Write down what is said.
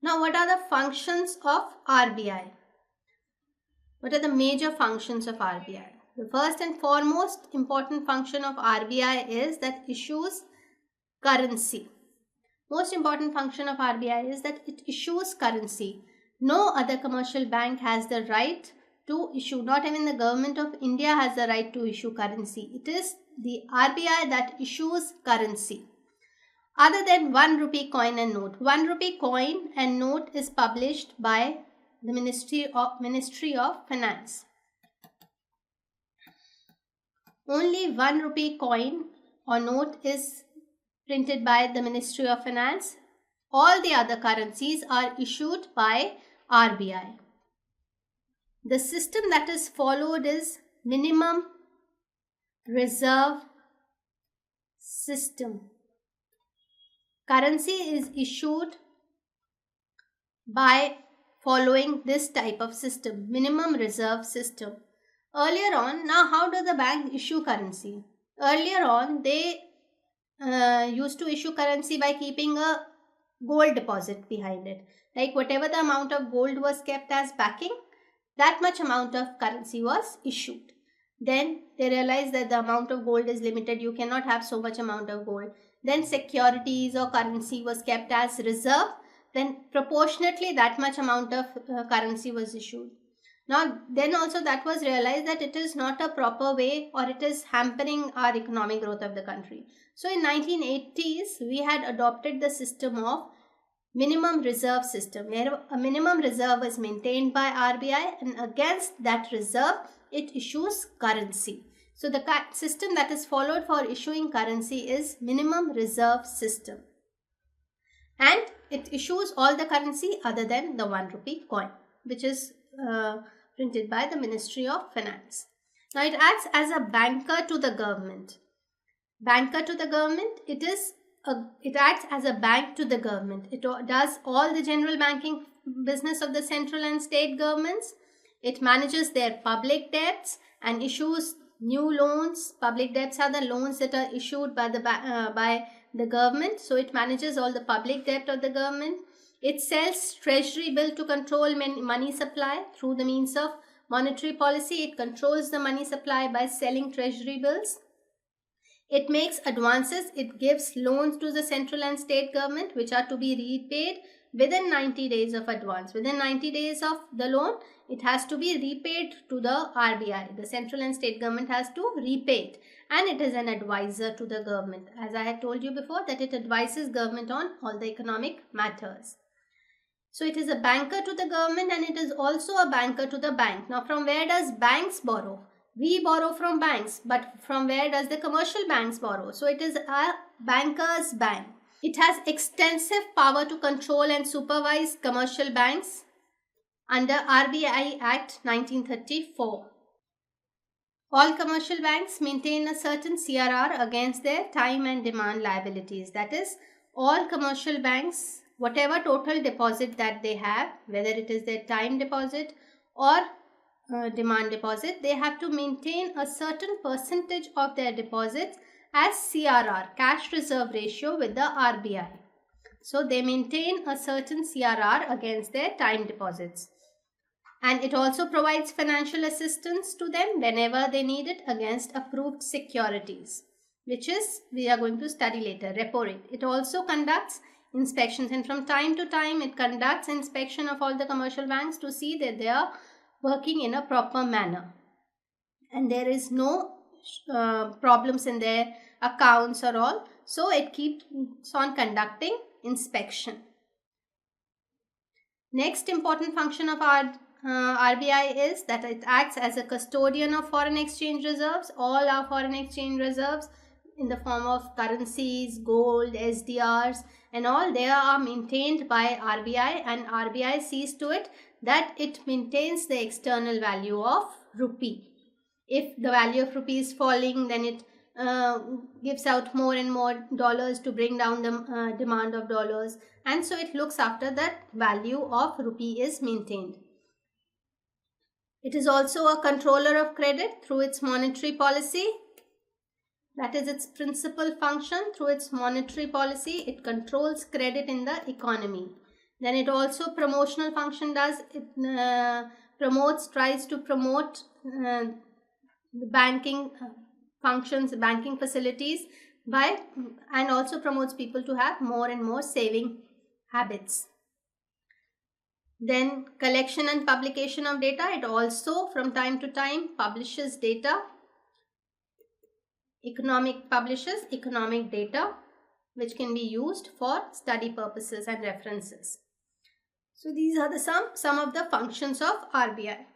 Now, what are the functions of RBI? What are the major functions of RBI? The first and foremost important function of RBI is that issues currency. Most important function of RBI is that it issues currency. No other commercial bank has the right to issue, not even the government of India has the right to issue currency. It is the RBI that issues currency. Other than 1 rupee coin and note. 1 rupee coin and note is published by the Ministry of Finance. Only 1 rupee coin or note is printed by the Ministry of Finance. All the other currencies are issued by RBI. The system that is followed is minimum reserve system. Currency is issued by following this type of system, minimum reserve system. Earlier on, now how does the bank issue currency? Earlier on, they used to issue currency by keeping a gold deposit behind it. Like whatever the amount of gold was kept as backing, that much amount of currency was issued. Then they realized that the amount of gold is limited. You cannot have so much amount of gold. Then securities or currency was kept as reserve. Then proportionately that much amount of currency was issued. Now then also that was realized that it is not a proper way, or it is hampering our economic growth of the country. So in 1980s we had adopted the system of minimum reserve system, where a minimum reserve is maintained by RBI, and against that reserve it issues currency. So the system that is followed for issuing currency is minimum reserve system, and it issues all the currency other than the 1 rupee coin, which is printed by the Ministry of Finance. Now it acts as a banker to the government. Banker to the government, it acts as a bank to the government. It does all the general banking business of the central and state governments. It manages their public debts and issues new loans. Public debts are the loans that are issued by the government. So it manages all the public debt of the government. It sells treasury bill to control money supply through the means of monetary policy. It controls the money supply by selling treasury bills. It makes advances. It gives loans to the central and state government, which are to be repaid within 90 days of advance. Within 90 days of the loan, it has to be repaid to the RBI. The central and state government has to repay it. And it is an advisor to the government. As I had told you before, that it advises government on all the economic matters. So it is a banker to the government, and it is also a banker to the bank. Now from where does banks borrow? We borrow from banks, but from where does the commercial banks borrow? So it is a banker's bank. It has extensive power to control and supervise commercial banks under RBI Act 1934. All commercial banks maintain a certain CRR against their time and demand liabilities. That is, all commercial banks, whatever total deposit that they have, whether it is their time deposit or demand deposit, they have to maintain a certain percentage of their deposits as CRR, cash reserve ratio, with the RBI. So they maintain a certain CRR against their time deposits. And it also provides financial assistance to them whenever they need it against approved securities, which is, we are going to study later, repo rate. It also conducts inspections, and from time to time it conducts inspection of all the commercial banks to see that they are working in a proper manner and there is no problems in their accounts or all. So it keeps on conducting inspection. Next important function of our RBI is that it acts as a custodian of foreign exchange reserves. All our foreign exchange reserves in the form of currencies, gold, SDRs and all, they are maintained by RBI, and RBI sees to it that it maintains the external value of rupee. If the value of rupee is falling, then it gives out more and more dollars to bring down the demand of dollars, and so it looks after that value of rupee is maintained. It is also a controller of credit through its monetary policy. That is its principal function. Through its monetary policy, it controls credit in the economy. Then it also promotional function does. It tries to promote the banking functions, banking facilities by, and also promotes people to have more and more saving habits. Then collection and publication of data. It also from time to time publishes data. Publishes economic data which can be used for study purposes and references. So these are some of the functions of RBI.